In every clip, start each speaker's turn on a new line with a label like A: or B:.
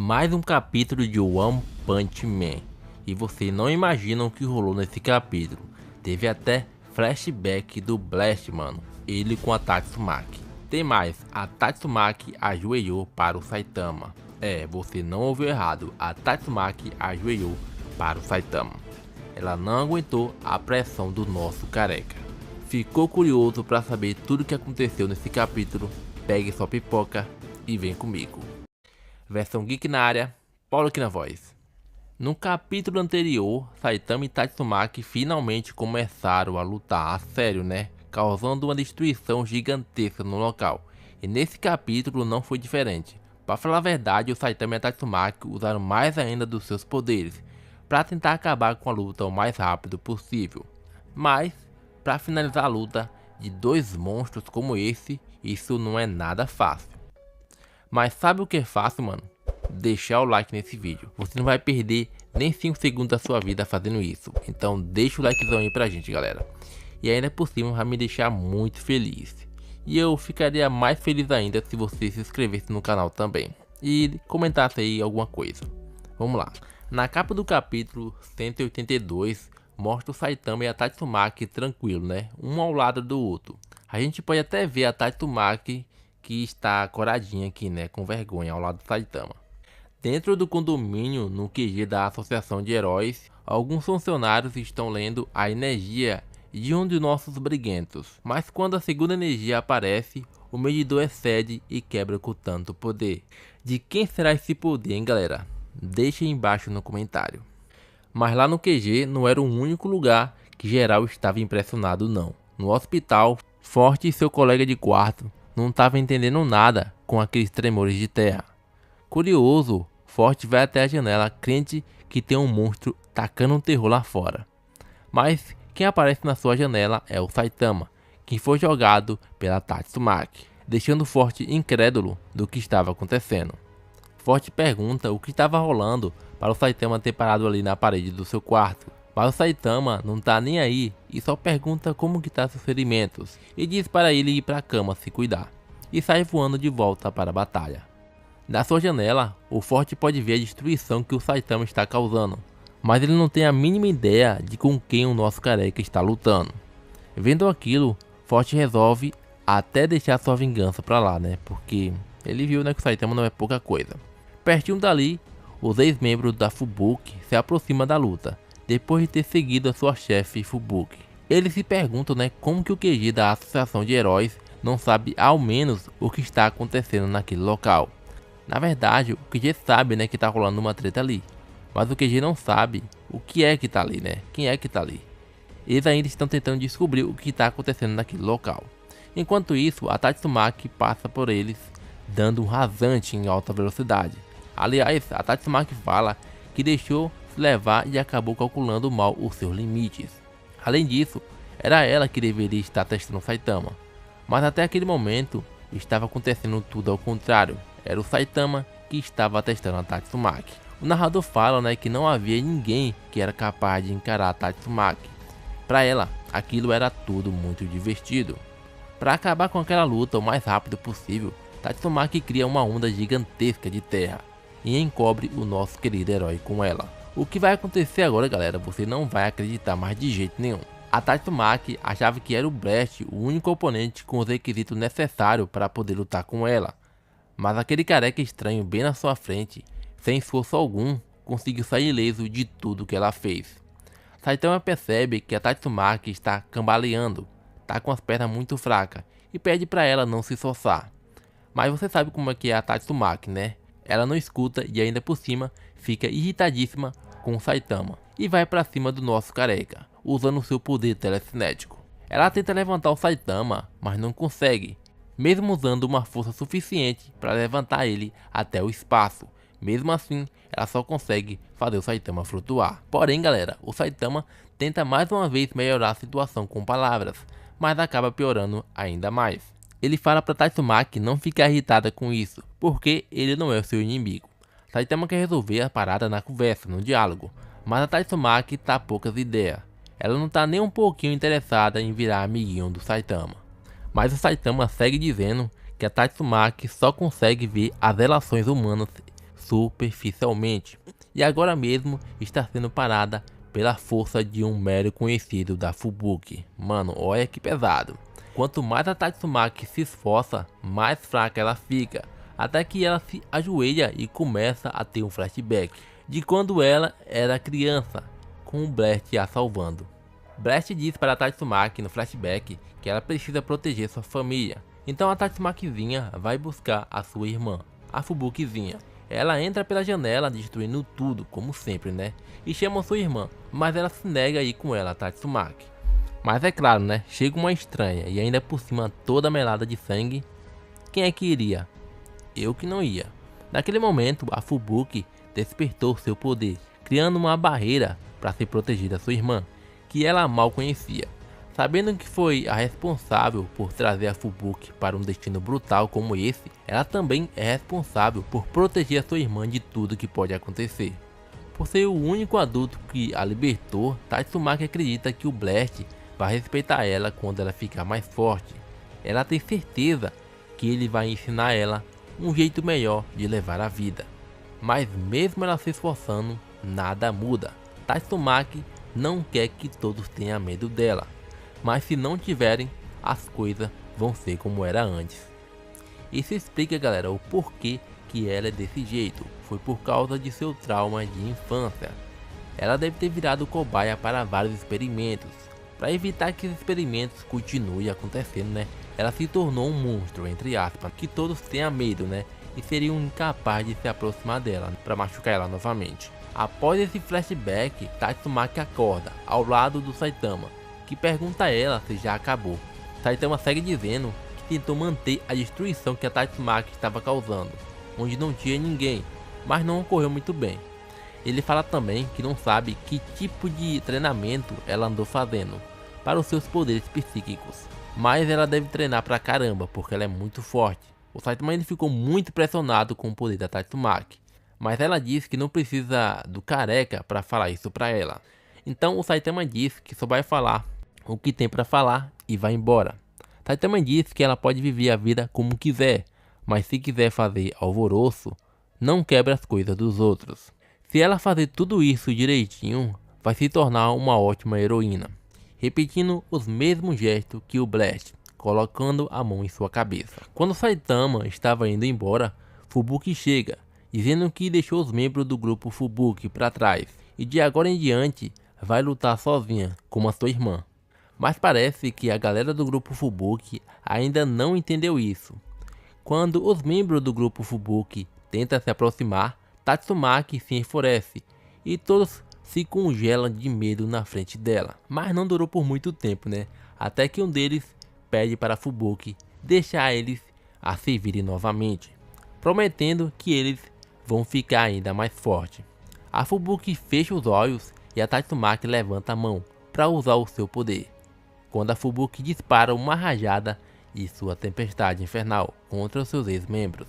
A: Mais um capítulo de One Punch Man. E você não imagina o que rolou nesse capítulo. Teve até flashback do Blast, mano. Ele com a Tatsumaki. Tem mais, a Tatsumaki ajoelhou para o Saitama. Você não ouviu errado. A Tatsumaki ajoelhou para o Saitama. Ela não aguentou a pressão do nosso careca. Ficou curioso para saber tudo o que aconteceu nesse capítulo? Pegue sua pipoca e vem comigo. Versão Geek na área, Paulo aqui na voz. No capítulo anterior, Saitama e Tatsumaki finalmente começaram a lutar a sério, né? Causando uma destruição gigantesca no local. E nesse capítulo não foi diferente. Para falar a verdade, o Saitama e a Tatsumaki usaram mais ainda dos seus poderes para tentar acabar com a luta o mais rápido possível. Mas, para finalizar a luta de dois monstros como esse, isso não é nada fácil. Mas sabe o que é fácil, mano? Deixar o like nesse vídeo. Você não vai perder nem 5 segundos da sua vida fazendo isso. Então deixa o likezão aí pra gente, galera. E ainda por cima vai me deixar muito feliz. E eu ficaria mais feliz ainda se você se inscrevesse no canal também. E comentasse aí alguma coisa. Vamos lá. Na capa do capítulo 182, mostra o Saitama e a Tatsumaki tranquilo, né? Um ao lado do outro. A gente pode até ver a Tatsumaki que está coradinha aqui, né, com vergonha ao lado do Saitama. Dentro do condomínio, no QG da Associação de Heróis, alguns funcionários estão lendo a energia de um de nossos briguentos. Mas quando a segunda energia aparece, o medidor excede e quebra com tanto poder. De quem será esse poder, hein, galera? Deixe aí embaixo no comentário. Mas lá no QG não era o único lugar que geral estava impressionado, não. No hospital, Forte e seu colega de quarto não estava entendendo nada com aqueles tremores de terra. Curioso, Forte vai até a janela crente que tem um monstro tacando um terror lá fora. Mas quem aparece na sua janela é o Saitama, que foi jogado pela Tatsumaki, deixando Forte incrédulo do que estava acontecendo. Forte pergunta o que estava rolando para o Saitama ter parado ali na parede do seu quarto. Mas o Saitama não tá nem aí e só pergunta como que tá seus ferimentos e diz para ele ir para a cama se cuidar e sai voando de volta para a batalha. Da sua janela, o Forte pode ver a destruição que o Saitama está causando, mas ele não tem a mínima ideia de com quem o nosso careca está lutando. Vendo aquilo, Forte resolve até deixar sua vingança para lá, né? Porque ele viu, né, que o Saitama não é pouca coisa. Pertinho dali, os ex-membros da Fubuki se aproximam da luta, depois de ter seguido a sua chefe Fubuki. Eles se perguntam, né, como que o QG da Associação de Heróis não sabe ao menos o que está acontecendo naquele local. Na verdade, o QG sabe, né, que tá rolando uma treta ali, mas o QG não sabe o que é que tá ali, né, quem é que tá ali. Eles ainda estão tentando descobrir o que está acontecendo naquele local. Enquanto isso, a Tatsumaki passa por eles, dando um rasante em alta velocidade. Aliás, a Tatsumaki fala que deixou levar e acabou calculando mal os seus limites. Além disso, era ela que deveria estar testando o Saitama, mas até aquele momento estava acontecendo tudo ao contrário. Era o Saitama que estava testando a Tatsumaki. O narrador fala, né, que não havia ninguém que era capaz de encarar a Tatsumaki. Para ela, aquilo era tudo muito divertido. Para acabar com aquela luta o mais rápido possível, Tatsumaki cria uma onda gigantesca de terra e encobre o nosso querido herói com ela. O que vai acontecer agora, galera, você não vai acreditar mais de jeito nenhum. A Tatsumaki achava que era o Blast o único oponente com os requisitos necessários para poder lutar com ela. Mas aquele careca estranho bem na sua frente, sem esforço algum, conseguiu sair ileso de tudo que ela fez. Saitama percebe que a Tatsumaki está cambaleando, tá com as pernas muito fracas e pede para ela não se esforçar. Mas você sabe como é que é a Tatsumaki, né? Ela não escuta e ainda por cima fica irritadíssima com o Saitama e vai para cima do nosso careca, usando seu poder telecinético. Ela tenta levantar o Saitama, mas não consegue, mesmo usando uma força suficiente para levantar ele até o espaço. Mesmo assim, ela só consegue fazer o Saitama flutuar. Porém, galera, o Saitama tenta mais uma vez melhorar a situação com palavras, mas acaba piorando ainda mais. Ele fala para Tatsumaki não ficar irritada com isso, porque ele não é o seu inimigo. Saitama quer resolver a parada na conversa, no diálogo, mas a Tatsumaki tá poucas ideias. Ela não tá nem um pouquinho interessada em virar amiguinho do Saitama. Mas o Saitama segue dizendo que a Tatsumaki só consegue ver as relações humanas superficialmente, e agora mesmo está sendo parada pela força de um mero conhecido da Fubuki. Mano, olha que pesado. Quanto mais a Tatsumaki se esforça, mais fraca ela fica, até que ela se ajoelha e começa a ter um flashback de quando ela era criança, com o Blast a salvando. Blast diz para a Tatsumaki no flashback que ela precisa proteger sua família, então a Tatsumakizinha vai buscar a sua irmã, a Fubukizinha. Ela entra pela janela destruindo tudo, como sempre, né? E chama sua irmã, mas ela se nega a ir com ela, a Tatsumaki. Mas é claro, né? Chega uma estranha e ainda por cima toda melada de sangue. Quem é que iria? Eu que não ia. Naquele momento, a Fubuki despertou seu poder, criando uma barreira para se proteger da sua irmã, que ela mal conhecia. Sabendo que foi a responsável por trazer a Fubuki para um destino brutal como esse, ela também é responsável por proteger a sua irmã de tudo que pode acontecer. Por ser o único adulto que a libertou, Tatsumaki acredita que o Blast vai respeitar ela quando ela ficar mais forte. Ela tem certeza que ele vai ensinar ela um jeito melhor de levar a vida. Mas mesmo ela se esforçando, nada muda. Tatsumaki não quer que todos tenham medo dela, mas se não tiverem, as coisas vão ser como era antes. Isso explica, galera, o porquê que ela é desse jeito. Foi por causa de seu trauma de infância. Ela deve ter virado cobaia para vários experimentos. Para evitar que os experimentos continuem acontecendo, né? Ela se tornou um monstro, entre aspas, que todos tenham medo, né? E seriam incapazes de se aproximar dela para machucar ela novamente. Após esse flashback, Tatsumaki acorda ao lado do Saitama, que pergunta a ela se já acabou. Saitama segue dizendo que tentou manter a destruição que a Tatsumaki estava causando, onde não tinha ninguém, mas não ocorreu muito bem. Ele fala também que não sabe que tipo de treinamento ela andou fazendo para os seus poderes psíquicos, mas ela deve treinar pra caramba porque ela é muito forte. O Saitama ainda ficou muito impressionado com o poder da Tatsumaki, mas ela diz que não precisa do careca para falar isso para ela. Então o Saitama diz que só vai falar o que tem para falar e vai embora. Saitama diz que ela pode viver a vida como quiser, mas se quiser fazer alvoroço, não quebra as coisas dos outros. Se ela fazer tudo isso direitinho, vai se tornar uma ótima heroína, repetindo os mesmos gestos que o Blast, colocando a mão em sua cabeça. Quando Saitama estava indo embora, Fubuki chega, dizendo que deixou os membros do grupo Fubuki para trás e de agora em diante vai lutar sozinha como a sua irmã. Mas parece que a galera do grupo Fubuki ainda não entendeu isso. Quando os membros do grupo Fubuki tentam se aproximar, Tatsumaki se enfurece e todos se congelam de medo na frente dela. Mas não durou por muito tempo, né? Até que um deles pede para Fubuki deixar eles a se virem novamente, prometendo que eles vão ficar ainda mais fortes. A Fubuki fecha os olhos e a Tatsumaki levanta a mão para usar o seu poder, quando a Fubuki dispara uma rajada de sua tempestade infernal contra os seus ex-membros.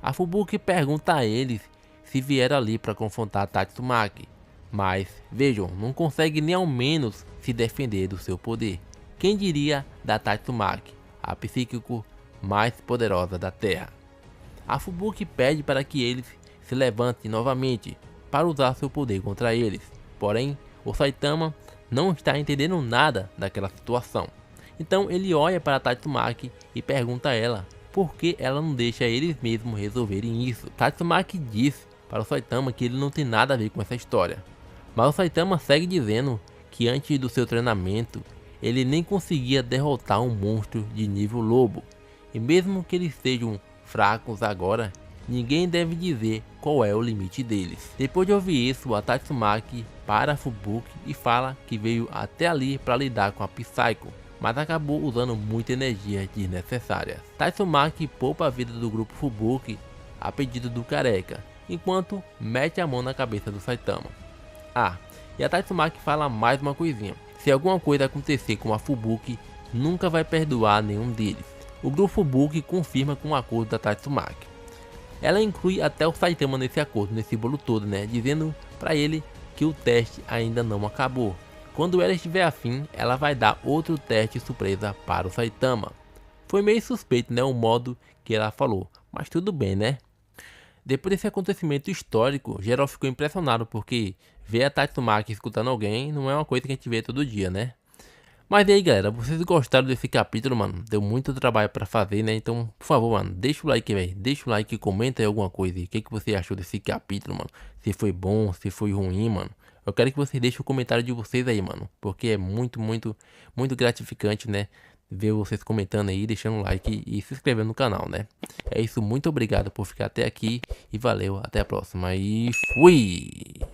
A: A Fubuki pergunta a eles se vieram ali para confrontar a Tatsumaki, mas vejam, não consegue nem ao menos se defender do seu poder. Quem diria da Tatsumaki, a psíquico mais poderosa da Terra. A Fubuki pede para que eles se levantem novamente para usar seu poder contra eles, porém o Saitama não está entendendo nada daquela situação. Então ele olha para a Tatsumaki e pergunta a ela por que ela não deixa eles mesmos resolverem isso. Tatsumaki diz para o Saitama que ele não tem nada a ver com essa história, mas o Saitama segue dizendo que antes do seu treinamento ele nem conseguia derrotar um monstro de nível lobo, e mesmo que eles sejam fracos agora, ninguém deve dizer qual é o limite deles. Depois de ouvir isso, a Tatsumaki para a Fubuki e fala que veio até ali para lidar com a Psycho, mas acabou usando muita energia desnecessária. Tatsumaki poupa a vida do grupo Fubuki a pedido do careca, enquanto mete a mão na cabeça do Saitama. Ah, e a Tatsumaki fala mais uma coisinha: se alguma coisa acontecer com a Fubuki, nunca vai perdoar nenhum deles. O grupo Fubuki confirma com o acordo da Tatsumaki. Ela inclui até o Saitama nesse acordo, nesse bolo todo, né, dizendo para ele que o teste ainda não acabou. Quando ela estiver afim, ela vai dar outro teste surpresa para o Saitama. Foi meio suspeito, né, o modo que ela falou, mas tudo bem, né. Depois desse acontecimento histórico, geral ficou impressionado, porque ver a Tatsumaki escutando alguém não é uma coisa que a gente vê todo dia, né? Mas e aí, galera, vocês gostaram desse capítulo, mano? Deu muito trabalho pra fazer, né? Então, por favor, mano, deixa o like, velho. Deixa o like e comenta aí alguma coisa. O que você achou desse capítulo, mano? Se foi bom, se foi ruim, mano. Eu quero que vocês deixem o comentário de vocês aí, mano. Porque é muito gratificante, né? Ver vocês comentando aí, deixando o like e se inscrevendo no canal, né? É isso, muito obrigado por ficar até aqui. E valeu, até a próxima. E fui!